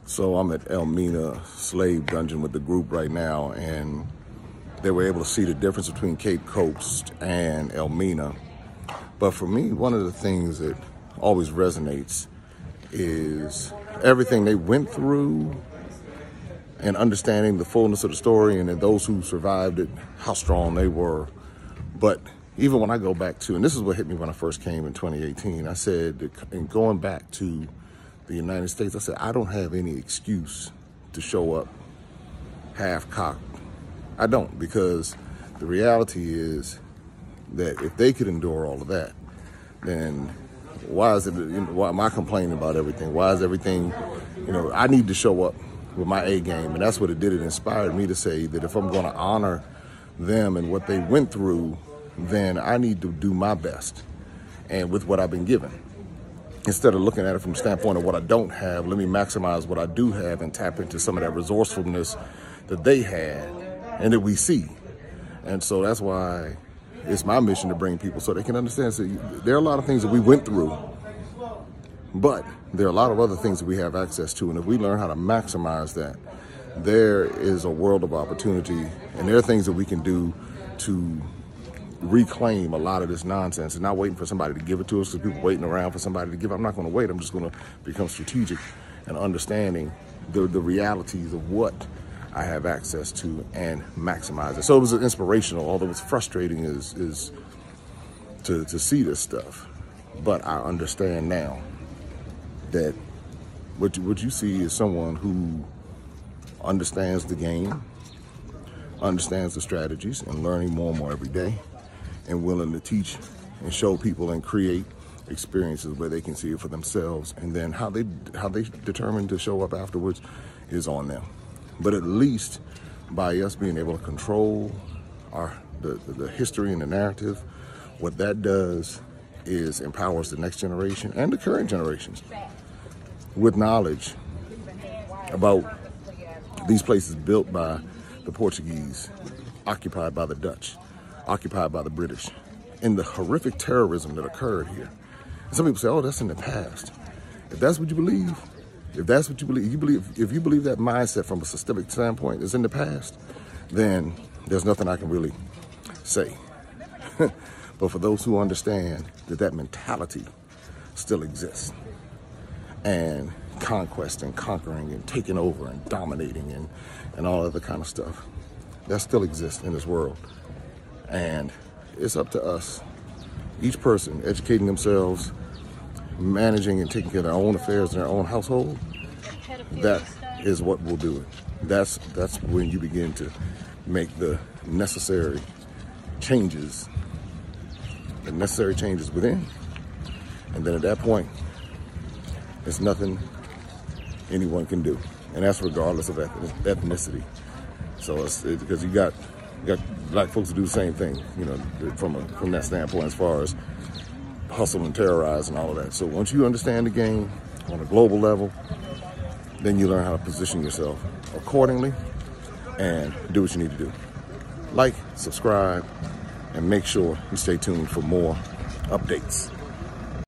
So I'm at Elmina slave dungeon with the group right now, and they were able to see the difference between Cape Coast and Elmina. But for me, one of the things that always resonates is everything they went through and understanding the fullness of the story, and then those who survived it, how strong they were. But even when I go back to, and this is what hit me when I first came in 2018, I said, that in going back to the United States, I said, I don't have any excuse to show up half-cocked. I don't, because the reality is that if they could endure all of that, then why is it, why am I complaining about everything? Why is everything, I need to show up with my A game. And that's what it did. It inspired me to say that if I'm going to honor them and what they went through, then I need to do my best and with what I've been given. Instead of looking at it from the standpoint of what I don't have, let me maximize what I do have and tap into some of that resourcefulness that they had and that we see. And so that's why it's my mission to bring people so they can understand. So there are a lot of things that we went through, but there are a lot of other things that we have access to. And if we learn how to maximize that, there is a world of opportunity, and there are things that we can do to reclaim a lot of this nonsense and not waiting for somebody to give it to us, because people waiting around for somebody to give. I'm not going to wait. I'm just going to become strategic and understanding the realities of what I have access to and maximize it. So it was inspirational, although it's frustrating is to see this stuff. But I understand now that what you see is someone who understands the game, understands the strategies, and learning more and more every day, and willing to teach and show people and create experiences where they can see it for themselves. And then how they determine to show up afterwards is on them. But at least by us being able to control the history and the narrative, what that does is empowers the next generation and the current generations with knowledge about these places built by the Portuguese, occupied by the Dutch, occupied by the British, and the horrific terrorism that occurred here. And some people say, oh, that's in the past. If that's what you believe, if you believe that mindset from a systemic standpoint is in the past, then there's nothing I can really say. But for those who understand that mentality still exists, and conquest and conquering and taking over and dominating and all other kind of stuff, that still exists in this world. And it's up to us, each person educating themselves, managing and taking care of their own affairs in their own household. That is what will do it. That's when you begin to make the necessary changes within. And then at that point, there's nothing anyone can do. And that's regardless of ethnicity. So it's because you got black folks who do the same thing, from that standpoint, as far as hustle and terrorize and all of that. So once you understand the game on a global level, then you learn how to position yourself accordingly and do what you need to do. Like, subscribe, and make sure you stay tuned for more updates.